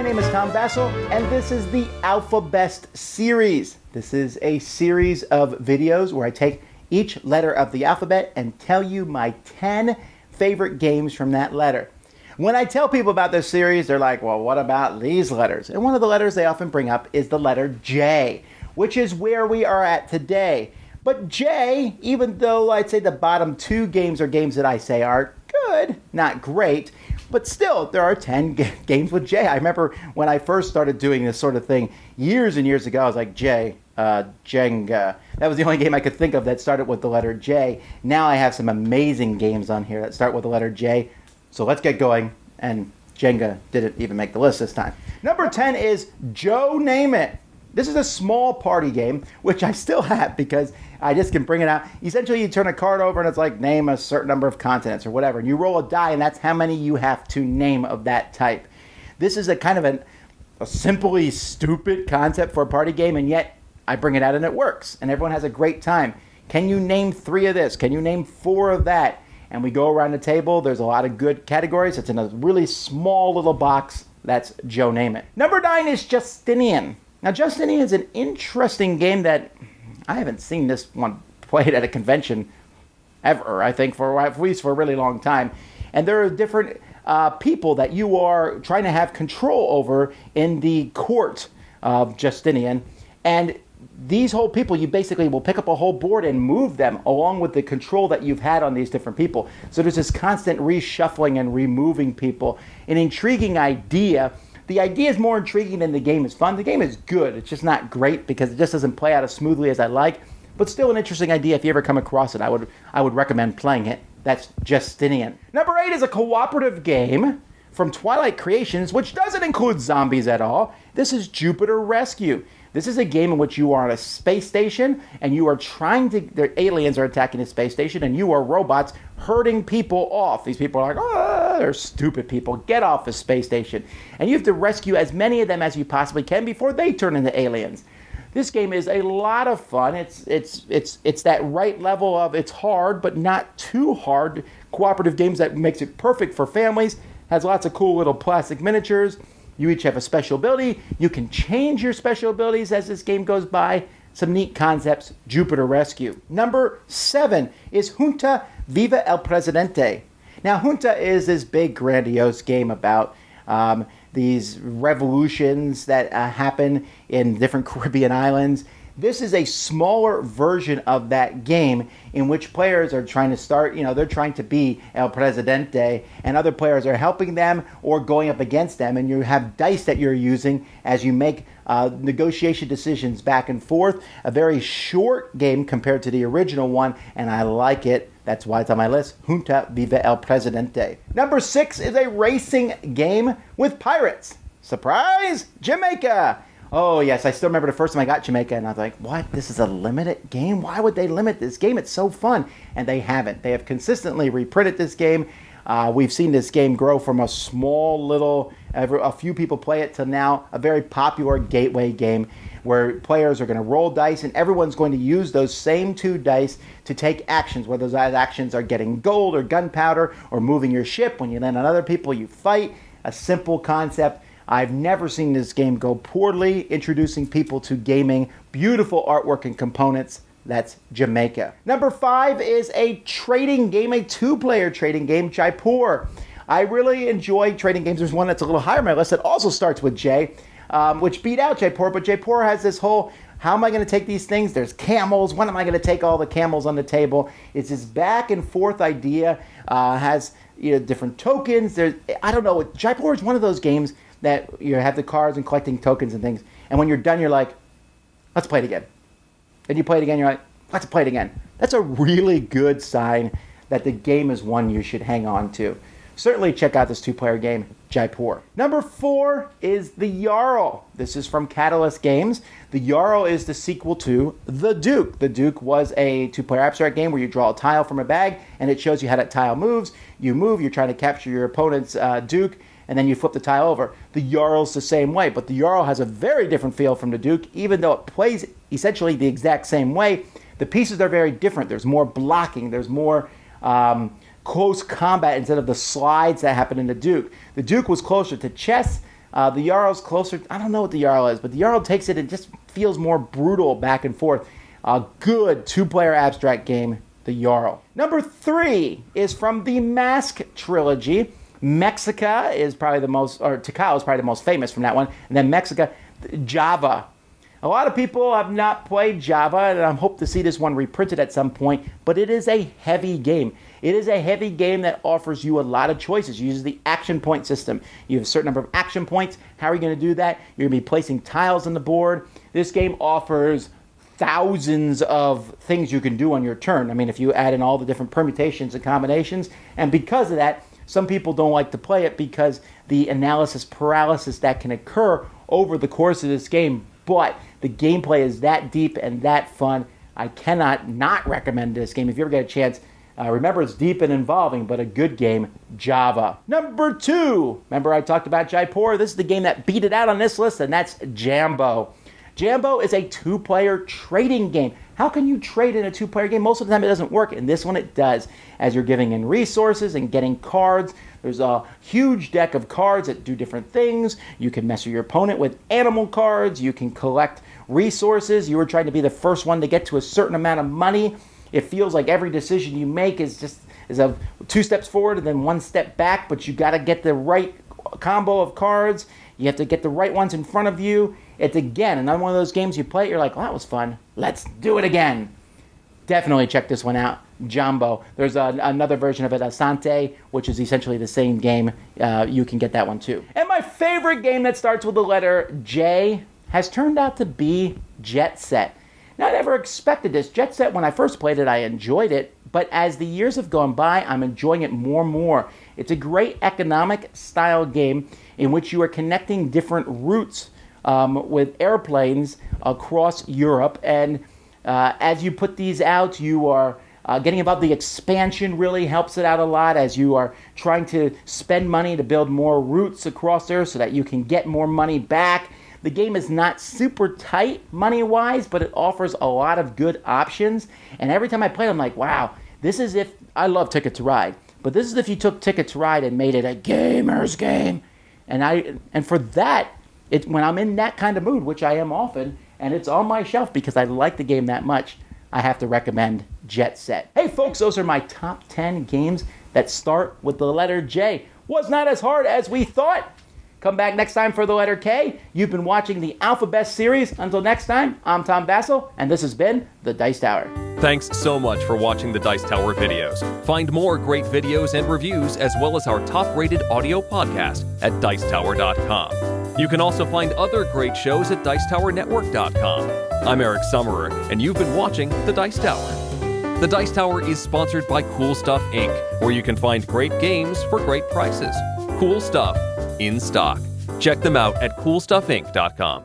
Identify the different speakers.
Speaker 1: my name is Tom Vasel, and this is the AlphaBest series. This is a series of videos where I take each letter of the alphabet and tell you my 10 favorite games from that letter. When I tell people about this series, they're like, well, what about these letters? And one of the letters they often bring up is the letter J, which is where we are at today. But J, even though I'd say the bottom two games are games that I say are good, not great, but still, there are 10 games with J. I remember when I first started doing this sort of thing years and years ago, I was like, J, Jenga. That was the only game I could think of that started with the letter J. Now I have some amazing games on here that start with the letter J. So let's get going. And Jenga didn't even make the list this time. Number 10 is Joe Name It. This is a small party game, which I still have because I just can bring it out. Essentially, you turn a card over and it's like, name a certain number of continents or whatever. And you roll a die, and that's how many you have to name of that type. This is a kind of a simply stupid concept for a party game, and yet I bring it out and it works. And everyone has a great time. Can you name 3 of this? Can you name 4 of that? And we go around the table. There's a lot of good categories. It's in a really small little box. That's Joe Name It. Number 9 is Justinian. Now, Justinian is an interesting game that I haven't seen this one played at a convention ever, I think, for at least for a really long time. And there are different people that you are trying to have control over in the court of Justinian. And these whole people, you basically will pick up a whole board and move them along with the control that you've had on these different people. So there's this constant reshuffling and removing people. An intriguing idea. The idea is more intriguing than the game is fun. The game is good. It's just not great because it just doesn't play out as smoothly as I like. But still an interesting idea. If you ever come across it, I would recommend playing it. That's Justinian. Number 8 is a cooperative game from Twilight Creations, which doesn't include zombies at all. This is Jupiter Rescue. This is a game in which you are on a space station and you are the aliens are attacking the space station and you are robots herding people off. These people are like, oh, they're stupid people. Get off the space station. And you have to rescue as many of them as you possibly can before they turn into aliens. This game is a lot of fun. It's that right level of it's hard, but not too hard. Cooperative games that makes it perfect for families. Has lots of cool little plastic miniatures. You each have a special ability. You can change your special abilities as this game goes by. Some neat concepts. Jupiter Rescue. Number 7 is Junta Viva el Presidente. Now, Junta is this big, grandiose game about these revolutions that happen in different Caribbean islands. This is a smaller version of that game in which players are trying to start, they're trying to be El Presidente, and other players are helping them or going up against them, and you have dice that you're using as you make negotiation decisions back and forth. A very short game compared to the original one, and I like it. That's why it's on my list. Junta Viva el Presidente. Number 6 is a racing game with pirates. Surprise! Jamaica! Oh, yes, I still remember the first time I got Jamaica, and I was like, what? This is a limited game? Why would they limit this game? It's so fun. And they haven't. They have consistently reprinted this game. We've seen this game grow from a small little, a few people play it, to now a very popular gateway game where players are going to roll dice, and everyone's going to use those same 2 dice to take actions, whether those actions are getting gold or gunpowder or moving your ship. When you land on other people, you fight. A simple concept. I've never seen this game go poorly, introducing people to gaming, beautiful artwork and components. That's Jamaica. Number 5 is a trading game, a 2-player trading game, Jaipur. I really enjoy trading games. There's one that's a little higher on my list that also starts with J, which beat out Jaipur, but Jaipur has this whole, how am I going to take these things? There's camels. When am I going to take all the camels on the table? It's this back and forth idea, has different tokens. I don't know, Jaipur is one of those games that you have the cards and collecting tokens and things. And when you're done, you're like, let's play it again. And you play it again, you're like, let's play it again. That's a really good sign that the game is one you should hang on to. Certainly check out this 2-player game, Jaipur. Number 4 is the Jarl. This is from Catalyst Games. The Jarl is the sequel to The Duke. The Duke was a 2-player abstract game where you draw a tile from a bag, and it shows you how that tile moves. You move, you're trying to capture your opponent's Duke, and then you flip the tile over. The Jarl's the same way, but the Jarl has a very different feel from the Duke, even though it plays essentially the exact same way. The pieces are very different. There's more blocking. There's more close combat instead of the slides that happen in the Duke. The Duke was closer to chess, The Jarl's closer. I don't know what the Jarl is, but the Jarl takes it and just feels more brutal back and forth. A good two-player abstract game, the Jarl. Number 3 is from the Mask trilogy. Mexica is probably the most, or Tikal is probably the most famous from that one. And then Mexica, Java. A lot of people have not played Java, and I hope to see this one reprinted at some point, but it is a heavy game. It is a heavy game that offers you a lot of choices. It uses the action point system. You have a certain number of action points. How are you going to do that? You're going to be placing tiles on the board. This game offers thousands of things you can do on your turn. I mean, if you add in all the different permutations and combinations, and because of that, some people don't like to play it because the analysis paralysis that can occur over the course of this game. But the gameplay is that deep and that fun. I cannot not recommend this game. If you ever get a chance, remember it's deep and involving, but a good game, Java. Number 2, remember I talked about Jaipur? This is the game that beat it out on this list, and that's Jambo. Jambo is a 2-player trading game. How can you trade in a 2-player game? Most of the time it doesn't work. In this one it does. As you're giving in resources and getting cards, there's a huge deck of cards that do different things. You can mess with your opponent with animal cards. You can collect resources. You were trying to be the first one to get to a certain amount of money. It feels like every decision you make is a 2 steps forward and then 1 step back, but you got to get the right combo of cards. You have to get the right ones in front of you. It's, again, another one of those games you play it, you're like, well, that was fun. Let's do it again. Definitely check this one out, Jambo. There's another version of it, Asante, which is essentially the same game. You can get that one too. And my favorite game that starts with the letter J has turned out to be Jet Set. Now, I never expected this. Jet Set, when I first played it, I enjoyed it. But as the years have gone by, I'm enjoying it more and more. It's a great economic style game in which you are connecting different routes with airplanes across Europe. And as you put these out, you are getting about the expansion really helps it out a lot as you are trying to spend money to build more routes across there so that you can get more money back. The game is not super tight money-wise, but it offers a lot of good options. And every time I play it, I'm like, wow, this is if, I love Ticket to Ride, but this is if you took Ticket to Ride and made it a gamer's game. And for that, when I'm in that kind of mood, which I am often, and it's on my shelf because I like the game that much, I have to recommend Jet Set. Hey folks, those are my top 10 games that start with the letter J. Was not as hard as we thought. Come back next time for the letter K. You've been watching the AlphaBest series. Until next time, I'm Tom Vasel, and this has been The Dice Tower.
Speaker 2: Thanks so much for watching the Dice Tower videos. Find more great videos and reviews, as well as our top-rated audio podcast at Dicetower.com. You can also find other great shows at Dicetowernetwork.com. I'm Eric Summerer, and you've been watching The Dice Tower. The Dice Tower is sponsored by Cool Stuff Inc., where you can find great games for great prices. Cool stuff in stock. Check them out at CoolStuffInc.com.